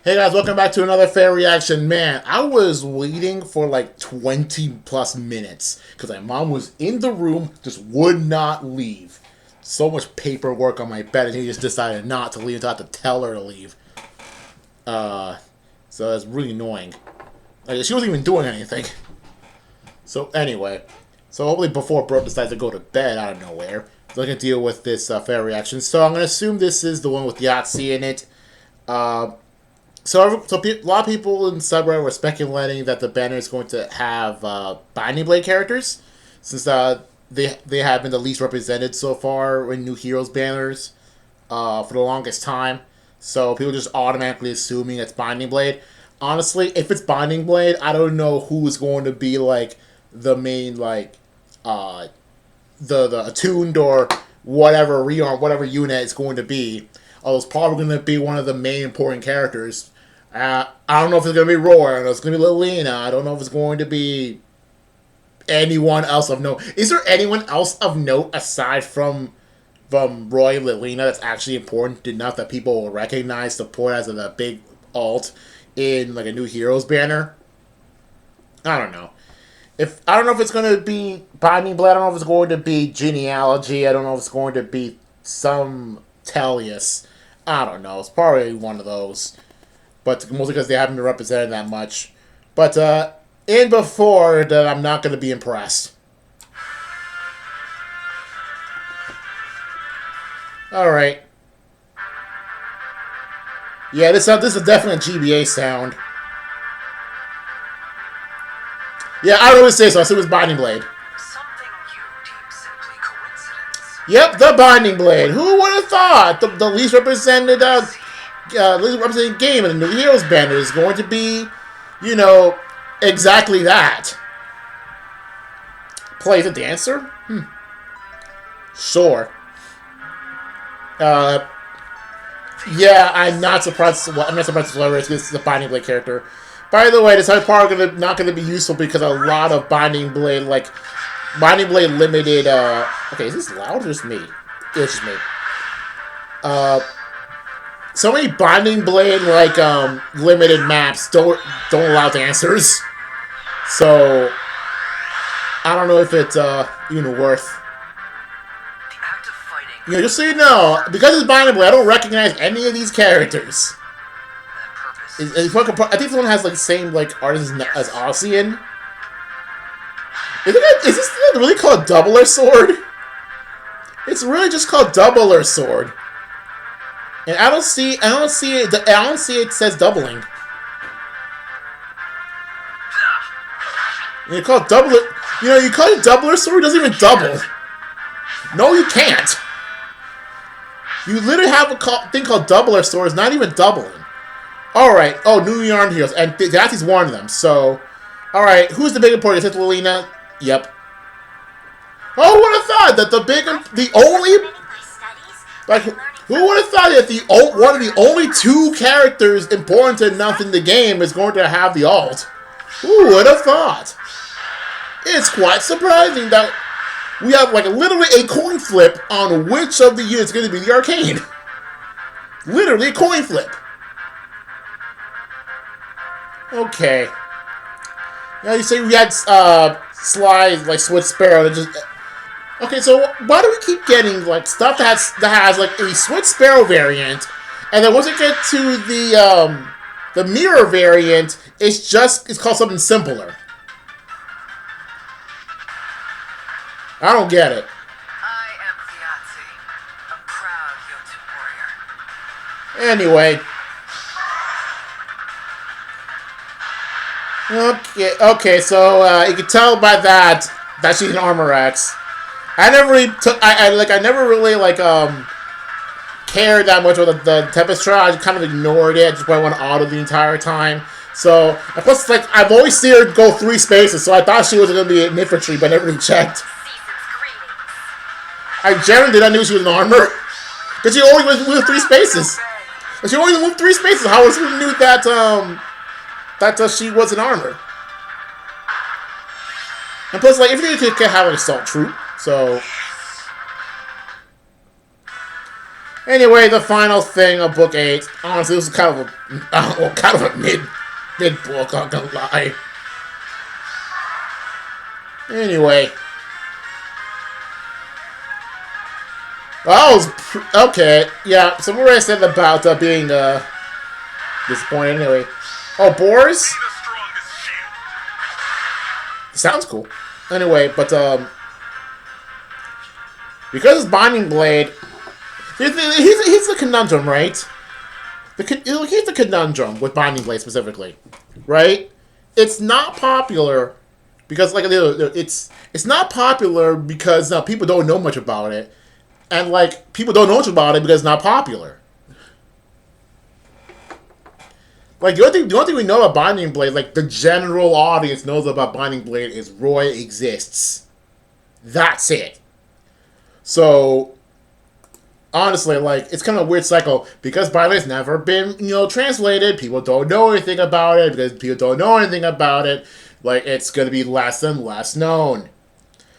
Hey guys, welcome back to another fair reaction. Man, I was waiting for like 20 plus minutes because my mom was in the room, just would not leave. So much paperwork on my bed, and he just decided not to leave until I had to tell her to leave. So that's really annoying. Like, she wasn't even doing anything. So anyway, hopefully before Bro decides to go to bed out of nowhere, so I can deal with this fair reaction. So I'm gonna assume this is the one with Þjazi in it. So a lot of people in Subreddit were speculating that the banner is going to have Binding Blade characters, since they have been the least represented so far in New Heroes banners for the longest time. So people just automatically assuming it's Binding Blade. Honestly, if it's Binding Blade, I don't know who is going to be like the main the attuned or whatever rearm whatever unit it's going to be. Although it's probably going to be one of the main important characters. I don't know if it's going to be Roar. I don't know if it's going to be Lilina. I don't know if it's going to be anyone else of note. Is there anyone else of note aside from Roy and Lilina that's actually important enough that people will recognize to put as a big alt in like a New Heroes banner? I don't know. I don't know if it's going to be Binding Blade. I don't know if it's going to be Genealogy. I don't know if it's going to be some Tellius. I don't know. It's probably one of those. But mostly because they haven't been represented that much. But in before that, I'm not going to be impressed. Alright. Yeah, this is definitely a GBA sound. Yeah, I don't really say so. I assume it's Binding Blade. Something you deem simply coincidence. Yep, the Binding Blade. Who would have thought the least represented game in the New Heroes banner is going to be, you know, exactly that. Play the dancer? Sure. Yeah, I'm not surprised. I'm not surprised because this is a Binding Blade character. By the way, this is probably not going to be useful because a lot of Binding Blade limited. Okay, is this loud or just me? It's just me. So many Binding Blade limited maps don't allow dancers. So I don't know if it's even worth. The act of fighting. You know, just so you know, because it's Binding Blade, I don't recognize any of these characters. That purpose. I think this one has like the same artist as Ossian. Is this really called Doubler Sword? It's really just called Doubler Sword. And I don't see it says doubling. You call it doubler. You know, you call it Doubler Sword, it doesn't even double. No, you can't. You literally have a thing called Doubler Sword. It's not even doubling. Alright. Oh, New Yarn Heroes. And Þjazi's one of them. So, alright. Who's the big important? Is it Lilina? Yep. Oh, who would have thought that the only... Like, who would have thought that one of the only two characters important enough in the game is going to have the alt? Who would have thought? It's quite surprising that we have literally a coin flip on which of the units is going to be the arcane. Literally a coin flip. Okay. Now you say we had slides like Switch Sparrow that just. Okay, so why do we keep getting stuff that has a Switch Sparrow variant, and then once we get to the mirror variant, it's called something simpler. I don't get it. I am Þjazi, a proud Jotun warrior. Anyway. Okay, so you can tell by that she's an Armor X. I never really cared that much about the Tempest trial. I just kind of ignored it. I just went on auto the entire time. So, and plus, I've always seen her go 3 spaces, so I thought she was going to be an infantry, but I never really checked. I generally did not know she was an armor. But she only moved 3 spaces. But she only moved 3 spaces. How was we knew that she was an armor? And plus, everything could have an assault troop. So, Anyway, the final thing of book 8. Honestly, this is kind of a mid book. I'm gonna lie. Anyway, okay. Yeah, so what I said about being disappointed. Anyway, oh, Boars sounds cool. Anyway, but because it's Binding Blade, here's the conundrum, right? Here's the conundrum with Binding Blade specifically, right? It's not popular because, like, it's not popular because people don't know much about it, and like people don't know much about it because it's not popular. Like the only thing we know about Binding Blade, like the general audience knows about Binding Blade, is Roy exists. That's it. So honestly, like, it's kind of a weird cycle because Binding Blade's never been, translated. People don't know anything about it because people don't know anything about it. Like, it's gonna be less and less known.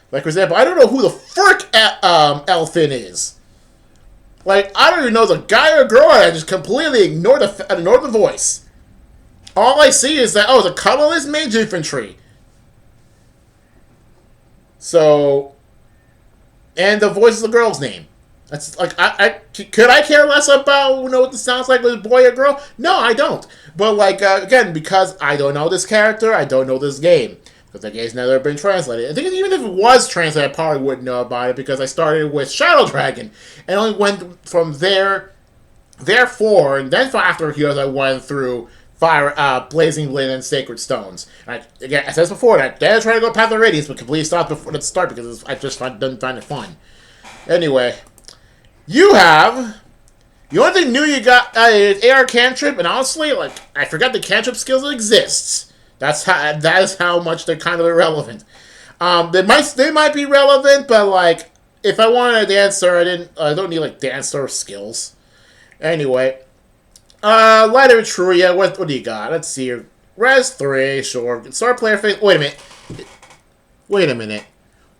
Like, for example, I don't know who the frick Elfin is. Like, I don't even know if it's a guy or a girl. I just completely ignored the voice. All I see is that, oh, it's a colorless mage infantry. So, and the voice is the girl's name. That's like, could I care less about what this sounds like with a boy or girl? No, I don't. But like, again, because I don't know this character, I don't know this game. Because the game's never been translated. I think even if it was translated, I probably wouldn't know about it because I started with Shadow Dragon and only went from therefore, and then after Heroes, I went through Blazing Blade and Sacred Stones. And again, I said this before, I did try to go Path of Radiance, but completely stopped before the start because I just didn't find it fun. Anyway, the only thing new you got is AR cantrip, and honestly, like, I forgot the cantrip skills exists. That is how much they're kind of irrelevant. They might be relevant, but like, if I wanted a dancer, I don't need like dancer skills. Anyway, Light of Etruria, what do you got? Let's see here. Res 3, sure. Star player face. Wait a minute.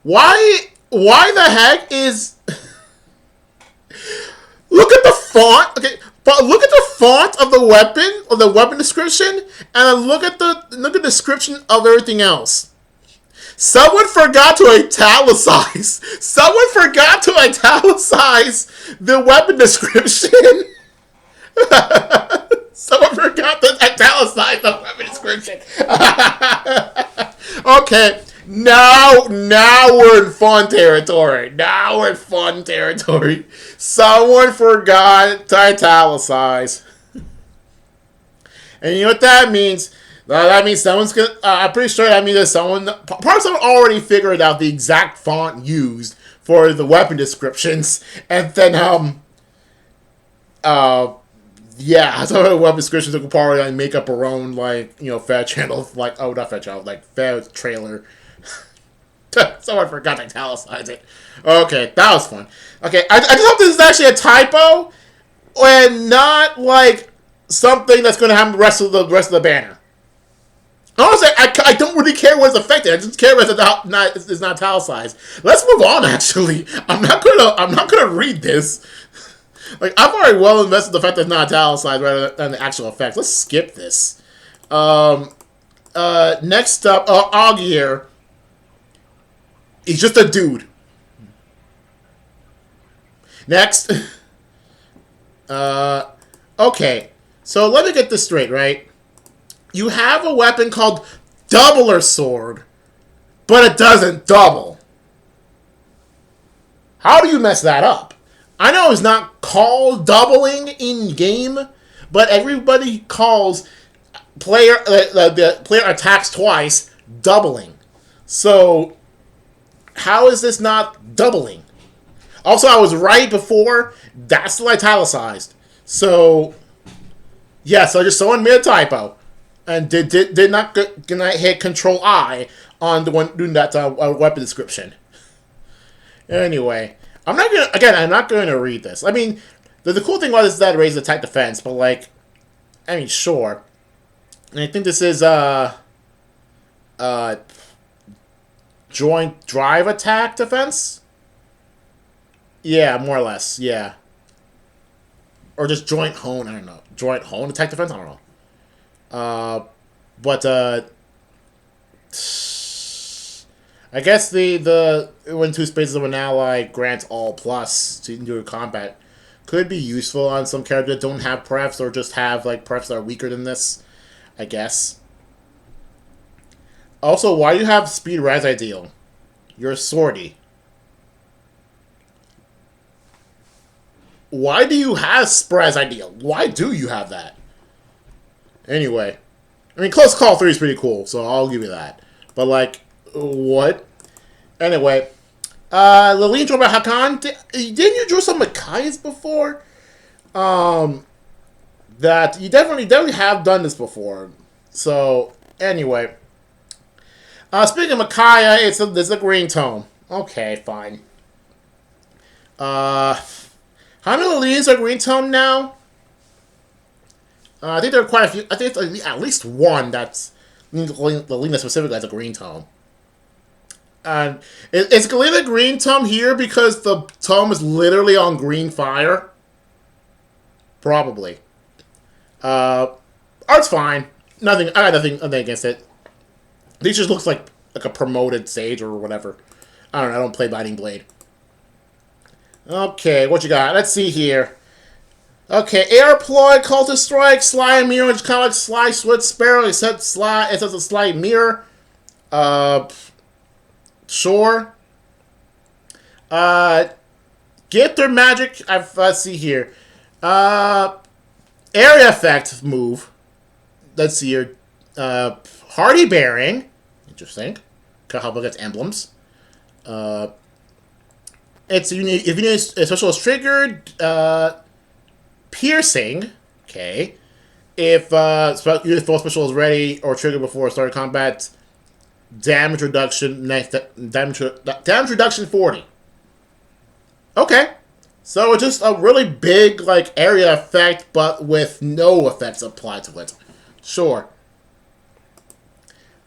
Why the heck is? Look at the font. Okay, but look at the font of the weapon, or the weapon description, and look at the description of everything else. Someone forgot to italicize. Someone forgot to italicize the weapon description. Someone forgot to italicize the weapon description. Okay. Now we're in fun territory. Someone forgot to italicize. And you know what that means? That means someone's gonna. I'm pretty sure that means that someone already figured out the exact font used for the weapon descriptions, and then yeah, some of the weapon descriptions will probably like make up her own Fed channel, like, oh, not Fed channel, like Fed trailer. Someone forgot to italicize it. Okay, that was fun. Okay, I just hope this is actually a typo and not like something that's going to happen the rest of the banner. Honestly, I don't really care what's affected. I just care whether it's not italicized. Let's move on. Actually, I'm not gonna read this. Like, I've already well invested the fact that it's not italicized rather than the actual effects. Let's skip this. Next up, Augier. He's just a dude. Next. Okay. So let me get this straight, right? You have a weapon called Doubler Sword, but it doesn't double. How do you mess that up? I know it's not called doubling in game, but everybody calls the player attacks twice doubling. So how is this not doubling? Also, I was right before. That's still italicized. So yeah, so someone made a typo and did not hit Control I on the one doing that weapon description. Anyway, I'm not going to read this. I mean, the cool thing was that it raises attack defense, but like, I mean, sure. And I think this is joint drive attack defense. Yeah, more or less. Yeah. or just joint hone. I don't know. Joint hone attack defense. I don't know. But I guess the when two spaces of an ally grants all plus to endure combat could be useful on some characters that don't have prefs or just have like prefs that are weaker than this, I guess. Also, why do you have speed res ideal? You're a swordy. Why do you have Spraz ideal? Why do you have that? Anyway. I mean, Close Call 3 is pretty cool, so I'll give you that. But, like, what? Anyway. Lilina drew about Hakan. Didn't you draw some Makai's before? That you definitely have done this before. So, anyway. Speaking of Makaya, it's a green tone. Okay, fine. How many Lilinas are green tone now? I think there are quite a few. I think it's at least one that's Lilina specifically as a green tone. And is Galena green tome here because the tome is literally on green fire? Probably. Art's fine. Nothing. I got nothing against it. This just looks like a promoted sage or whatever. I don't know. I don't play Binding Blade. Okay, what you got? Let's see here. Okay, Air Ploy, Call to Strike, Sly Mirror, which is kind of like Sly Switch Sparrow, except Sly, it's a Sly Mirror. Sure. Gift or Magic, let's see here. Area Effect move. Let's see here. Hardy Bearing. Interesting. Can help against emblems. It's unique. If you need a special is triggered, piercing. Okay. If your full special is ready or triggered before starting combat, damage reduction. Damage reduction 40. Okay. So it's just a really big like area effect, but with no effects applied to it. Sure.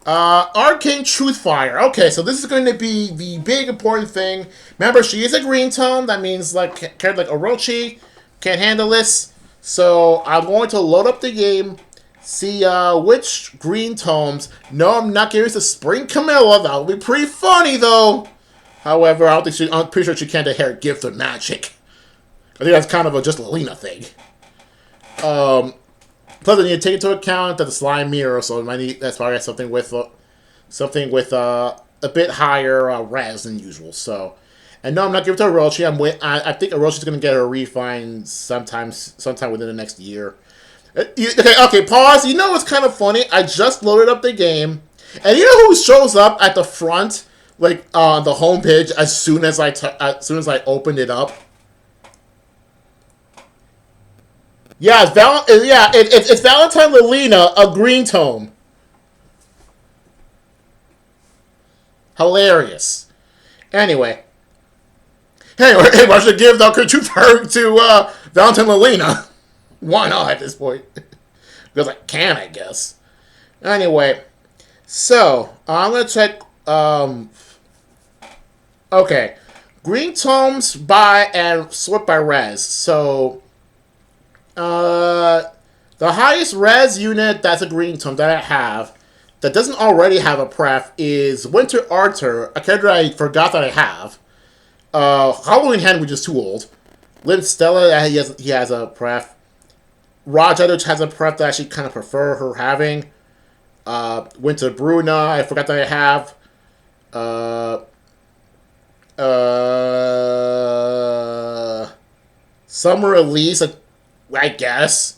Arcane Truthfire. Okay, so this is going to be the big important thing. Remember, she is a green tone. That means like character like Orochi can't handle this. So I'm going to load up the game, see which green tomes. No, I'm not giving this to Spring Camilla. That would be pretty funny though. However, I'm pretty sure she can't inherit Gift or Magic. I think that's kind of a just Lilina thing. Plus, I need to take into account that the Slime Mirror, so I might need, that's probably something with a bit higher res than usual. So, and no, I'm not giving it to Orochi. I think Orochi's going to get her refine sometime within the next year. Okay, pause. You know what's kind of funny? I just loaded up the game, and you know who shows up at the front, like on the homepage, as soon as I opened it up? Yeah, it's Valentine Lilina, a green tome. Hilarious. Anyway, I should give the truth to Valentine Lilina. Why not at this point? Because I can, I guess. Anyway, so I'm gonna check. Okay, green tomes by and sort by res. So. The highest res unit that's a green tome that I have that doesn't already have a pref is Winter Arthur, a character I forgot that I have. Halloween Hand, which is too old. Lynn Stella, he has a pref. Raja, which has a pref that I actually kind of prefer her having. Winter Bruna, I forgot that I have. Summer Elise, I guess.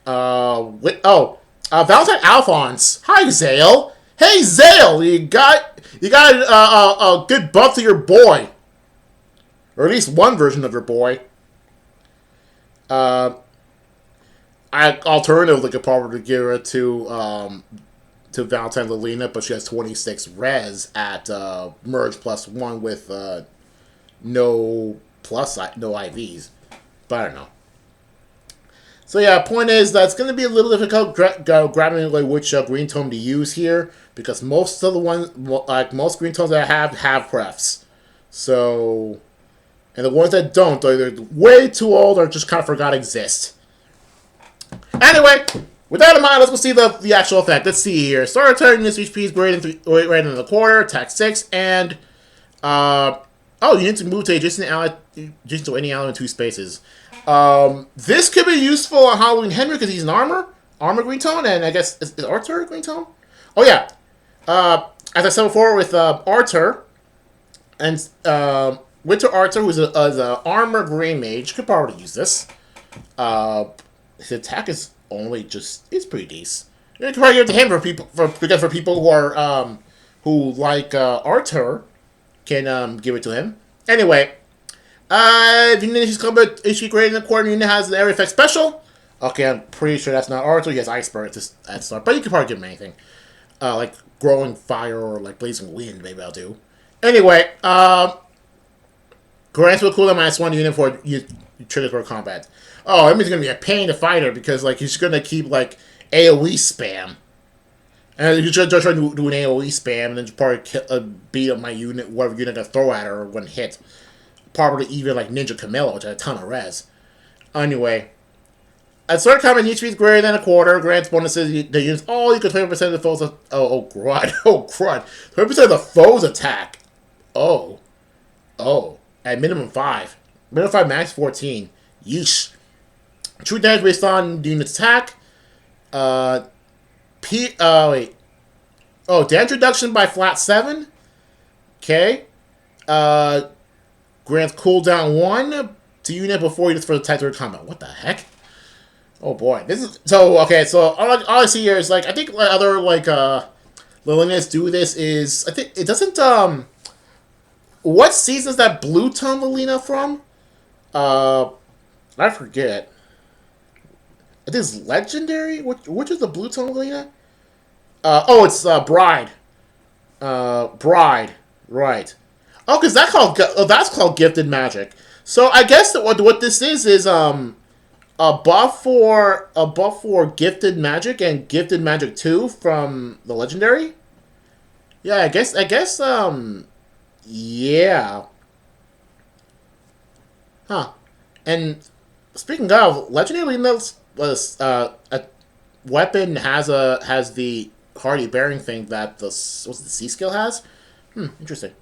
Valentine Alphonse. Hi, Zale. Hey, Zale, you got a good buff to your boy, or at least one version of your boy. I alternatively could probably give it to Valentine Lilina, but she has 26 res at merge +1 with no IVs. But I don't know. So yeah, point is that it's going to be a little difficult grabbing like which green tome to use here, because most of the ones, like most green tomes that I have prefs. So And the ones that don't are either way too old or just kind of forgot exist. Anyway, with that in mind, let's go see the actual effect. Let's see here. Starter turn, this HP is greater than a quarter, attack 6, and you need to move to adjacent to any ally in 2 spaces. This could be useful on Halloween Henry because he's an armor green tone, and I guess is Arthur green tone? Oh yeah. As I said before, with Arthur and Winter Arthur, who's an armor green mage, could probably use this. His attack is it's pretty decent. You can probably give it to him because for people who are who like Arthur can give it to him. Anyway, if you need his combat HP greater than a quarter, unit has the area effect special. Okay, I'm pretty sure that's not Arthur. He has Ice Bird at the start, but you can probably give him anything. Like Growing Fire or like Blazing Wind, maybe I'll do. Anyway, grants will cool down -1 unit for you triggers for combat. Oh, that means it's gonna be a pain to fight her because like he's gonna keep like AOE spam. And you just try to do an AOE spam and then just probably beat up my unit, whatever unit I throw at her when hit. Probably even like Ninja Camilla, which had a ton of res. Anyway, at start combat, each is greater than a quarter, grants bonuses. The units all equal 20% of the foes. Crud. Oh, crud. 20% of the foes attack. Oh. At minimum 5. Minimum 5, max 14. Yeesh. True damage based on the unit's attack. Damage reduction by flat 7. Okay. Grants cooldown 1 to unit before units for the type of combat. What the heck? Oh boy. This is so okay, so all I see here is like I think other like Lilinas do this is I think it doesn't what season is that blue tone Lilina from? I forget. I think it's legendary? Which is the blue tone Lilina? It's Bride. Bride. Right. Oh, because that's called Gifted Magic. So I guess that what this is a buff for Gifted Magic and Gifted Magic 2 from the legendary. Yeah, I guess yeah. Huh. And speaking of, legendary was a weapon has the hardy bearing thing that the C skill has. Interesting.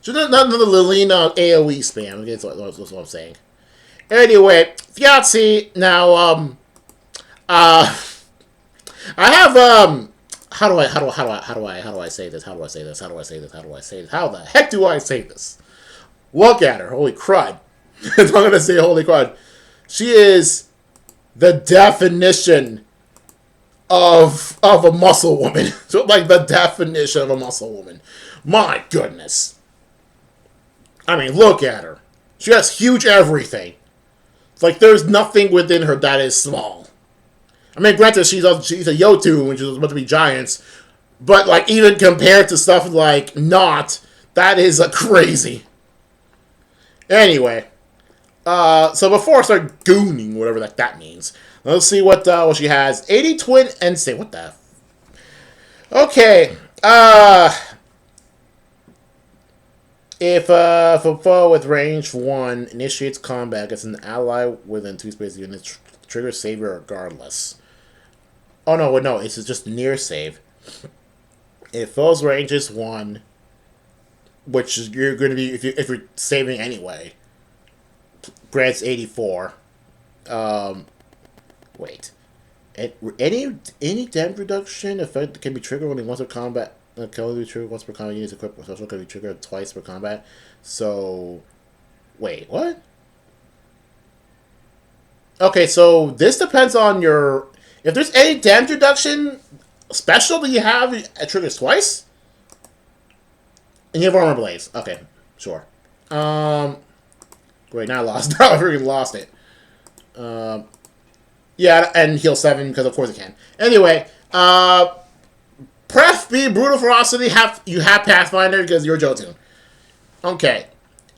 So another Lilina AOE spam. That's what I'm saying. Anyway, Þjazi. Now, I have how do I say this? How the heck do I say this? Look at her. Holy crud. I'm gonna say holy crud. She is the definition of a muscle woman. So like the definition of a muscle woman. My goodness. I mean, look at her. She has huge everything. It's like there's nothing within her that is small. I mean, granted, she's a Yotu, which is supposed to be giants, but like even compared to stuff like Not, that is a crazy. Anyway, so before I start gooning, whatever that means, let's see what she has. 80 twin and say what the. Okay, if a foe with range 1 initiates combat against an ally within 2 spaces, units trigger savior regardless. Oh no, it's just near save. If foe's range is 1, which is you're going to be if you're saving anyway, grants 84. Wait. Any damage reduction effect can be triggered only once per combat. Can only be triggered once per combat. Units equipped with special can be triggered twice per combat. So, wait, what? Okay, so this depends on your. If there's any damage reduction special that you have, it triggers twice. And you have armor blaze. Okay, sure. Wait, now I lost. Now I freaking lost it. Yeah, and heal 7 because of course it can. Anyway, Pref B, Brutal Ferocity, you have Pathfinder because you're Jotun. Okay.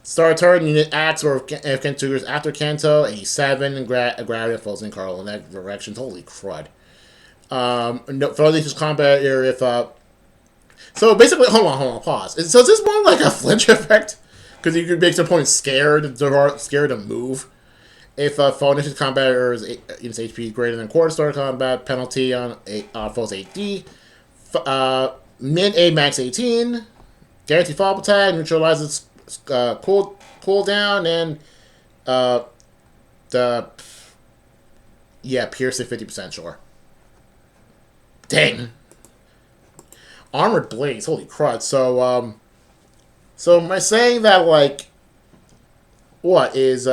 Start turn, unit acts or if can triggers after Kanto, 87, and gravity falls in Carl in that direction. Holy crud. No, for this combat here, if So basically, hold on, pause. So is this more like a flinch effect? Because you could make your opponent scared, they're scared to move. If a foe initiates combat or is its HP greater than quarter start combat, penalty on foe's AD. Min A max 18. Guaranteed follow-up attack, neutralizes cooldown, and the piercing 50%, sure. Dang. Armored Blades, holy crud. So am I saying that, like, what is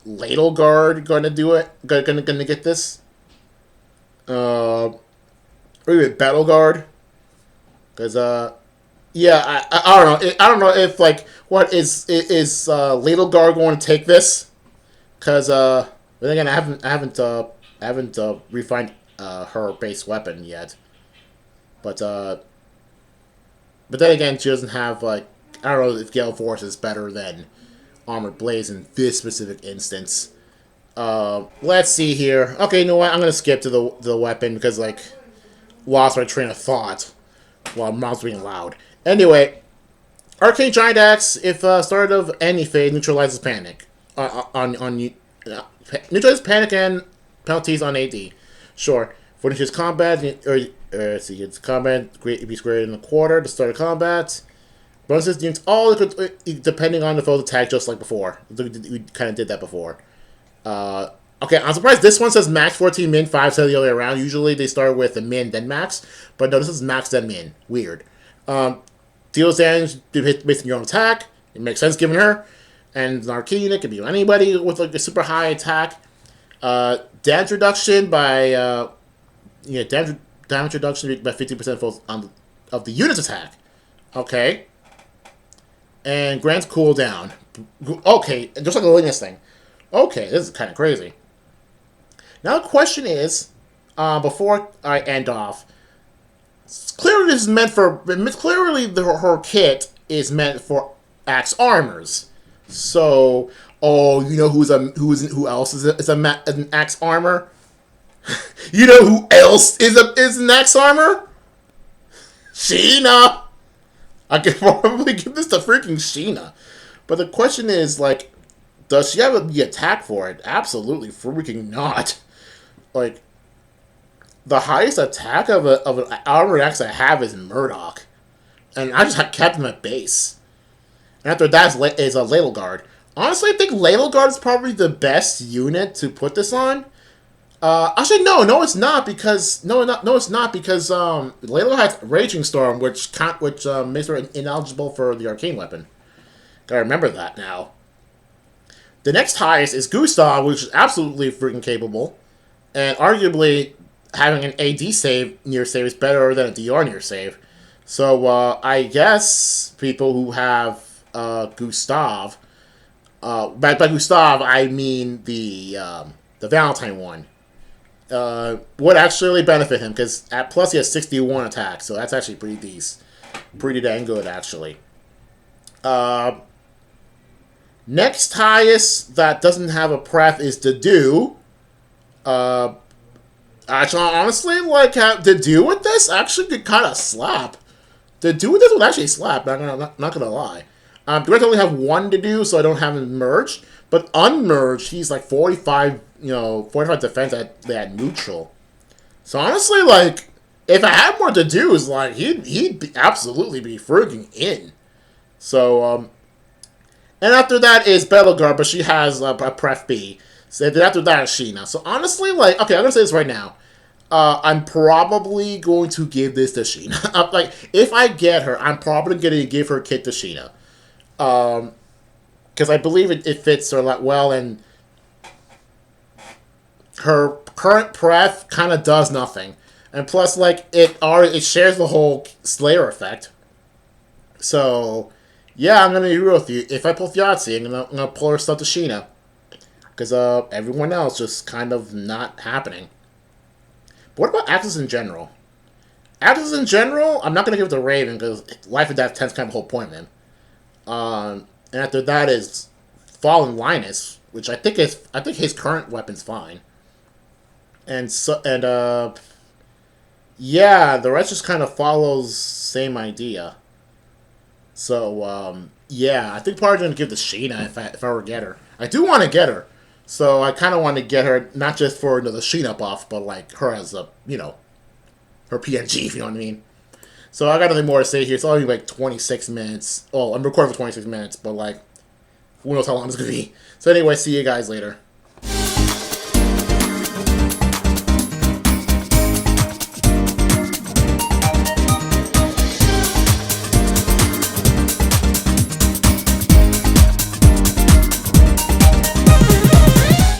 Ladle Guard gonna do it? Gonna get this? Or even Battle Guard? Because yeah, I don't know. I don't know if, like, what is Ladle Guard going to take this? Because but then again, I haven't refined her base weapon yet. But then again, she doesn't have, like, I don't know if Gale Force is better than Armored Blades in this specific instance. Let's see here. Okay, you know what? I'm gonna skip to the weapon because, like, lost my train of thought while mouths being loud. Anyway, Arcane Giant Axe. If start of any phase neutralizes panic neutralizes panic and penalties on AD. Sure. For his combat let's see, it's combat be greater than a quarter to start of combat. Bonuses units all depending on the foe's attack, just like before. We kind of did that before. Okay, I'm surprised this one says max 14 min 5 the other way around. Usually they start with the min then max, but no, this is max then min. Weird. Deals damage based on your own attack. It makes sense given her. And an arcane unit can be anybody with, like, a super high attack. Damage reduction by damage reduction by 50% of the unit's attack. Okay. And grants cooldown. Okay, just like the Linus thing. Okay, this is kind of crazy. Now the question is, before I end off, clearly this is meant for. Clearly, her kit is meant for axe armors. So, you know who else is an axe armor? You know who else is an axe armor? Sheena. I could probably give this to freaking Sheena. But the question is, like, does she have the attack for it? Absolutely freaking not. Like, the highest attack of an armored axe I have is Murdoch. And I just kept him at base. And after that is a Ladle Guard. Honestly, I think Ladle Guard is probably the best unit to put this on. Actually, no, it's not because Layla has Raging Storm, which makes her ineligible for the arcane weapon. Gotta remember that now. The next highest is Gustav, which is absolutely freaking capable, and arguably having an AD near save is better than a DR near save. So I guess people who have Gustav, by Gustav I mean the Valentine one. Would actually benefit him because at plus he has 61 attack, so that's actually pretty decent, pretty dang good actually. Next highest that doesn't have a pref is Dedu. Actually, honestly, like Dedu with this actually could kind of slap. Dedu with this would actually slap. Not gonna lie. Do I only have one Dedu, so I don't have him merged. But unmerged, he's like 45. 45 defense at neutral. So honestly, like, if I had more to do, is like he'd absolutely be freaking in. So and after that is Bellegarde, but she has a pref B. So then after that is Sheena. So honestly, like, okay, I'm gonna say this right now. I'm probably going to give this to Sheena. Like, if I get her, I'm probably going to give her kit to Sheena. Because I believe it fits her a lot well, and her current pref kind of does nothing. And plus, like, it shares the whole Slayer effect. So, yeah, I'm going to be real with you. If I pull Þjazi, I'm going to pull her stuff to Sheena. Because everyone else just kind of not happening. But what about Axis in general? Axis in general, I'm not going to give it to Raven, because Life and Death 10's kind of the whole point of him. And after that is Fallen Linus, which I think his current weapon's fine. And Yeah, the rest just kind of follows same idea. So, yeah, I think probably gonna give the Sheena if I were to get her. I do want to get her, so I kind of want to get her not just for the Sheena buff, but like her as a her PNG, if you know what I mean. So I got nothing more to say here. It's only like 26 minutes. Oh, I'm recording for 26 minutes, but like who knows how long it's gonna be. So anyway, see you guys later.